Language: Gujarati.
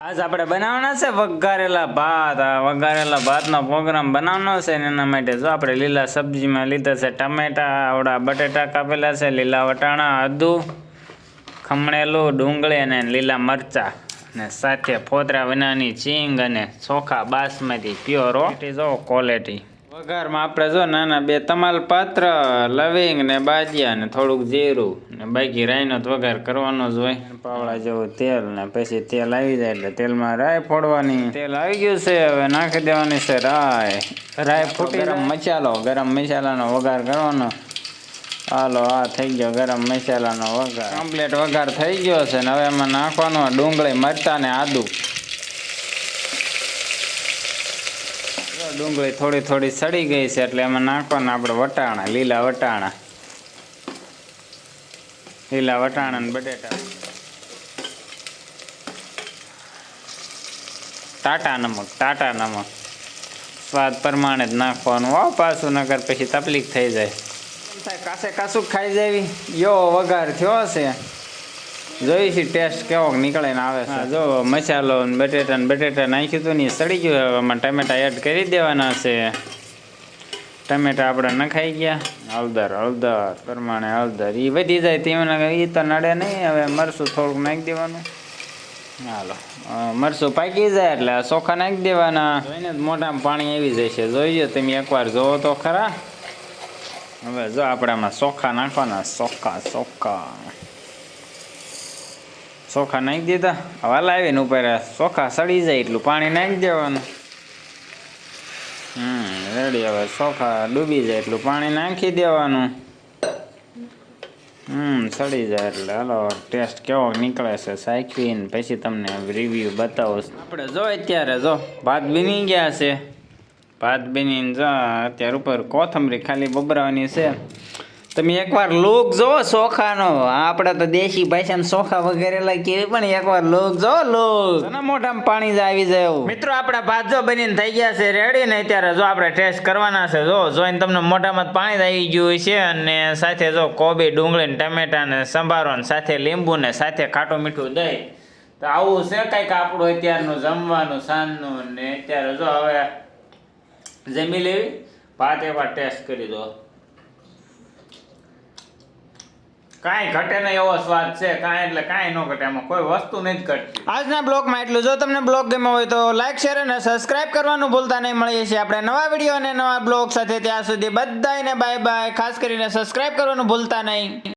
આજ આપણે બનાવવાના છે વઘારેલા ભાત. આ વઘારેલા ભાતનો પ્રોગ્રામ બનાવવાનો છે ને એના માટે જો આપણે લીલા સબ્જીમાં લીધા છે ટમેટા, આવડા બટેટા કાપેલા છે, લીલા વટાણા, આદુ, ખમણેલું, ડુંગળી અને લીલા મરચાં અને સાથે ફોતરા વિનાની ચીંગ અને ચોખા બાસમતી પ્યોર જો ક્વોલિટી. વઘારમાં આપણે જો નાના બે તમાલપત્ર, લવિંગ ને બાજીયા ને થોડુંક જીરું ને બાકી રાઈનો વઘાર કરવાનો જ હોય. પાવડા જેવું તેલ ને પછી તેલ આવી જાય એટલે તેલમાં રાઈ ફોડવાની. તેલ આવી ગયું છે, હવે નાખી દેવાની છે રાઈ. રાઈ ફૂટી ગરમ મસાલાનો વઘાર કરવાનો. હાલો આ થઈ ગયો ગરમ મસાલાનો વઘાર, કમ્પ્લીટ વઘાર થઈ ગયો છે ને હવે એમાં નાખવાનો ડુંગળી, મરચાં ને આદુ. ડુંગળી થોડી થોડી સડી ગઈ છે એટલે એમાં નાખવાના આપણે વટાણા, લીલા વટાણા ને બટેટા. ટાટા નમક સ્વાદ પ્રમાણે જ નાખવાનું હો, પાછું નકર પછી તકલીફ થઈ જાય. કાસું ખાઈ જાવી. યો વઘાર થયો છે, જોઈશી ટેસ્ટ કેવો નીકળે ને આવે છે. જો મસાલો ને બટેટા નાખ્યું હતું ને સડી ગયું. એમાં ટમેટા એડ કરી દેવાના છે. ટમેટા આપણે નખાઈ ગયા. હળદર પ્રમાણે હળદર એ વધી જાય તેમાં એ તો નડે નહીં. હવે મરચું થોડુંક નાખી દેવાનું. હાલો મરચું પાકી જાય એટલે ચોખા નાખી દેવાના. જોઈને મોઢામાં પાણી આવી જાય છે, જોઈજો તમે એકવાર જોવો તો ખરા. હવે જો આપણે આમાં ચોખા નાખવાના. ચોખા નાખી દીધા. હવે લાવીને ઉપર ચોખા સડી જાય એટલું પાણી નાખી દેવાનું. રેડી. હવે ચોખા ડૂબી જાય એટલું પાણી નાખી દેવાનું. સડી જાય એટલે હાલો ટેસ્ટ કેવો નીકળે છે સાખવીને પછી તમને રિવ્યુ બતાવો. આપણે જો અત્યારે જો ભાત બની ગયા છે. ભાત બનીને જો અત્યારે ઉપર કોથમરી ખાલી બબરાવાની છે. તમે એકવાર લોક જોવો ચોખાનો. આપણે તો દેશી ભાષામાં ચોખા વગેરેલા કેવી, પણ એકવાર લોક જોવો. લોક મોઢામાં પાણી જ આવી જાય એવું. મિત્રો આપણા ભાત જો બનીને થઈ ગયા છે રેડી ને અત્યારે જો આપણે ટેસ્ટ કરવાના છે. જો જોઈને તમને મોઢામાં પાણી જ આવી ગયું છે. અને સાથે જો કોબી, ડુંગળી ને ટમેટા ને સંભારો ને સાથે લીંબુ ને સાથે ખાટું મીઠું દહીં. તો આવું છે કંઈક આપણું અત્યારનું જમવાનું સાંજનું. ને અત્યારે જો હવે જમી લેવી. ભાત એકવાર ટેસ્ટ કરી દો. કાંઈ ઘટે નહીં એવો સ્વાદ છે. કાંઈ એટલે કાંઈ ન ઘટે, એમાં કોઈ વસ્તુ નથી ઘટતી. આજના બ્લોગમાં એટલું. જો તમને બ્લોગ ગમ્યો હોય તો લાઈક, શેર અને સબસ્ક્રાઇબ કરવાનું ભૂલતા નહીં. મળીએ છીએ આપણે નવા વિડીયો અને નવા બ્લોગ સાથે. ત્યાં સુધી બધાને બાય બાય. ખાસ કરીને સબસ્ક્રાઇબ કરવાનું ભૂલતા નહીં.